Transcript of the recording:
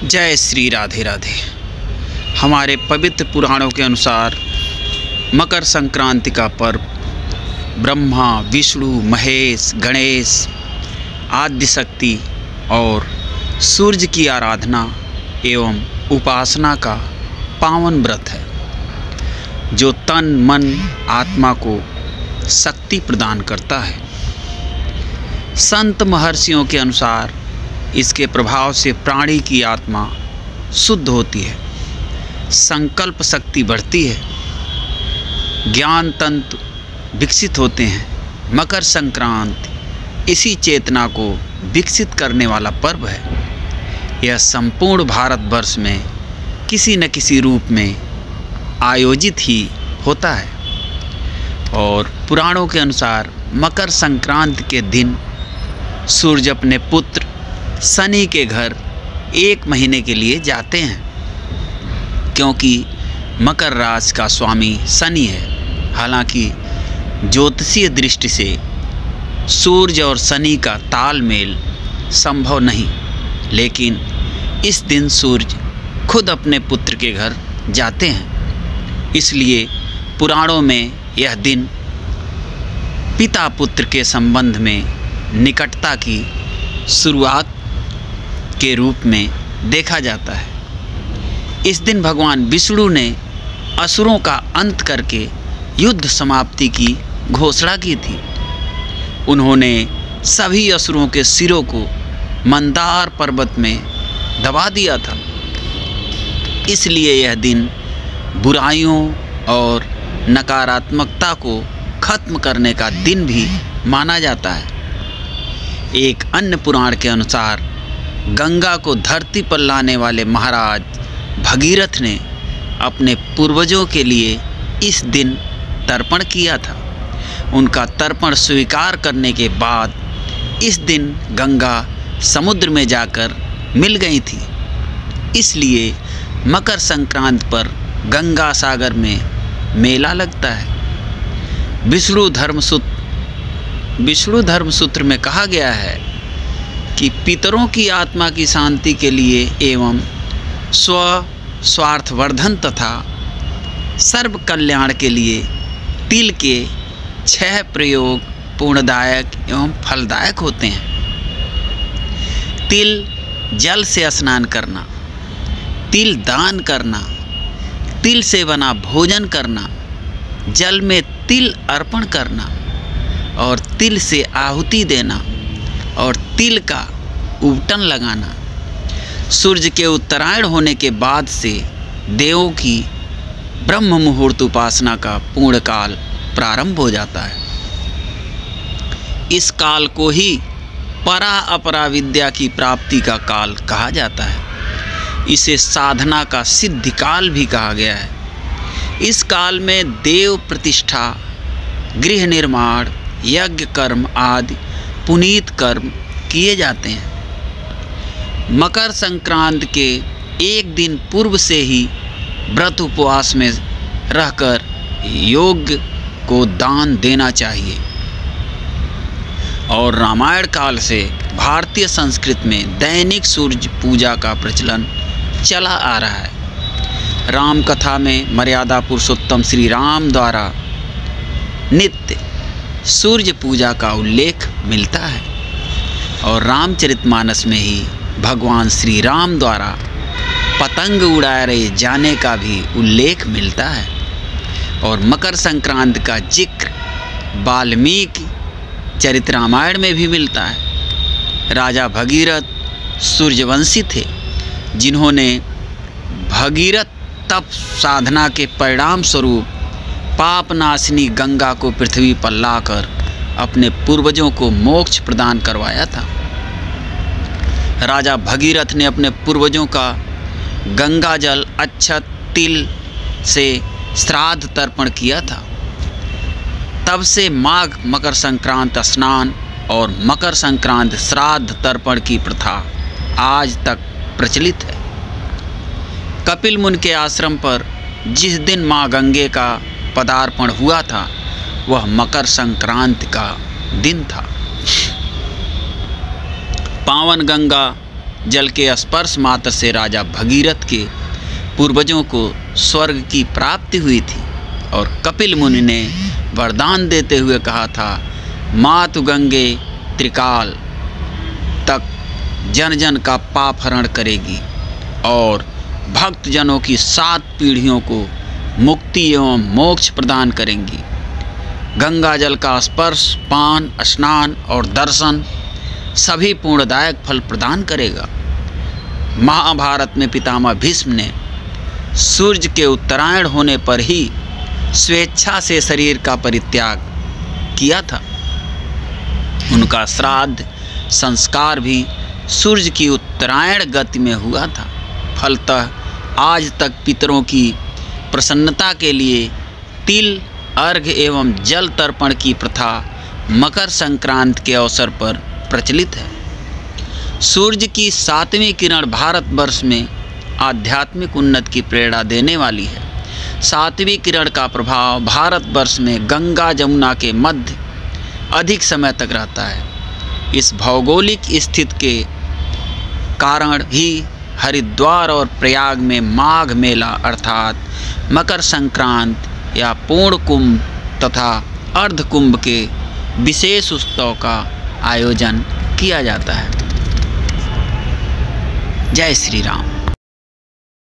जय श्री राधे राधे। हमारे पवित्र पुराणों के अनुसार मकर संक्रांति का पर्व ब्रह्मा, विष्णु, महेश, गणेश, आदि शक्ति और सूर्य की आराधना एवं उपासना का पावन व्रत है, जो तन, मन, आत्मा को शक्ति प्रदान करता है। संत महर्षियों के अनुसार इसके प्रभाव से प्राणी की आत्मा शुद्ध होती है, संकल्प शक्ति बढ़ती है, ज्ञान तंत्र विकसित होते हैं। मकर संक्रांति इसी चेतना को विकसित करने वाला पर्व है। यह संपूर्ण भारतवर्ष में किसी न किसी रूप में आयोजित ही होता है और पुराणों के अनुसार मकर संक्रांति के दिन सूर्य अपने पुत्र शनि के घर 1 महीने के लिए जाते हैं, क्योंकि मकर राशि का स्वामी शनि है। हालांकि ज्योतिषीय दृष्टि से सूर्य और शनि का तालमेल संभव नहीं, लेकिन इस दिन सूर्य खुद अपने पुत्र के घर जाते हैं। इसलिए पुराणों में यह दिन पिता पुत्र के संबंध में निकटता की शुरुआत के रूप में देखा जाता है। इस दिन भगवान विष्णु ने असुरों का अंत करके युद्ध समाप्ति की घोषणा की थी। उन्होंने सभी असुरों के सिरों को मंदार पर्वत में दबा दिया था। इसलिए यह दिन बुराइयों और नकारात्मकता को खत्म करने का दिन भी माना जाता है। एक अन्य पुराण के अनुसार गंगा को धरती पर लाने वाले महाराज भगीरथ ने अपने पूर्वजों के लिए इस दिन तर्पण किया था। उनका तर्पण स्वीकार करने के बाद इस दिन गंगा समुद्र में जाकर मिल गई थी। इसलिए मकर संक्रांति पर गंगा सागर में मेला लगता है। विष्णु धर्म सूत्र में कहा गया है कि पितरों की आत्मा की शांति के लिए एवं स्वार्थवर्धन तथा सर्व कल्याण के लिए तिल के 6 प्रयोग पूर्णदायक एवं फलदायक होते हैं। तिल जल से स्नान करना, तिल दान करना, तिल से बना भोजन करना, जल में तिल अर्पण करना और तिल से आहुति देना और तिल का उबटन लगाना। सूर्य के उत्तरायण होने के बाद से देवों की ब्रह्म मुहूर्त उपासना का पूर्ण काल प्रारंभ हो जाता है। इस काल को ही परा अपरा विद्या की प्राप्ति का काल कहा जाता है। इसे साधना का सिद्धि काल भी कहा गया है। इस काल में देव प्रतिष्ठा, गृह निर्माण, यज्ञ कर्म आदि पुनीत कर्म किए जाते हैं। मकर संक्रांति के एक दिन पूर्व से ही व्रत उपवास में रहकर योग्य को दान देना चाहिए। और रामायण काल से भारतीय संस्कृति में दैनिक सूर्य पूजा का प्रचलन चला आ रहा है। राम कथा में मर्यादा पुरुषोत्तम श्री राम द्वारा नित्य सूर्य पूजा का उल्लेख मिलता है और रामचरितमानस में ही भगवान श्री राम द्वारा पतंग उड़ाए जाने का भी उल्लेख मिलता है। और मकर संक्रांति का जिक्र वाल्मीकि चरित रामायण में भी मिलता है। राजा भगीरथ सूर्यवंशी थे, जिन्होंने भगीरथ तप साधना के परिणाम स्वरूप पापनाशिनी गंगा को पृथ्वी पर लाकर अपने पूर्वजों को मोक्ष प्रदान करवाया था। राजा भगीरथ ने अपने पूर्वजों का गंगा जल, अक्षत, तिल से श्राद्ध तर्पण किया था। तब से माघ मकर संक्रांति स्नान और मकर संक्रांति श्राद्ध तर्पण की प्रथा आज तक प्रचलित है। कपिल मुनि के आश्रम पर जिस दिन माँ गंगे का पदार्पण हुआ था, वह मकर संक्रांति का दिन था। पावन गंगा जल के स्पर्श मात्र से राजा भगीरथ के पूर्वजों को स्वर्ग की प्राप्ति हुई थी और कपिल मुनि ने वरदान देते हुए कहा था, मातु गंगे त्रिकाल तक जन जन का पाप हरण करेगी और भक्त जनों की 7 पीढ़ियों को मुक्ति एवं मोक्ष प्रदान करेंगी। गंगा जल का स्पर्श, पान, स्नान और दर्शन सभी पुण्यदायक फल प्रदान करेगा। महाभारत में पितामह भीष्म ने सूर्य के उत्तरायण होने पर ही स्वेच्छा से शरीर का परित्याग किया था। उनका श्राद्ध संस्कार भी सूर्य की उत्तरायण गति में हुआ था। फलतः आज तक पितरों की प्रसन्नता के लिए तिल, अर्घ्य एवं जल तर्पण की प्रथा मकर संक्रांति के अवसर पर प्रचलित है। सूर्य की 7वीं किरण भारतवर्ष में आध्यात्मिक उन्नति की प्रेरणा देने वाली है। 7वीं किरण का प्रभाव भारतवर्ष में गंगा जमुना के मध्य अधिक समय तक रहता है। इस भौगोलिक स्थिति के कारण ही हरिद्वार और प्रयाग में माघ मेला अर्थात मकर संक्रांति या पूर्ण कुंभ तथा अर्ध कुंभ के विशेष उत्सव का आयोजन किया जाता है। जय श्री राम।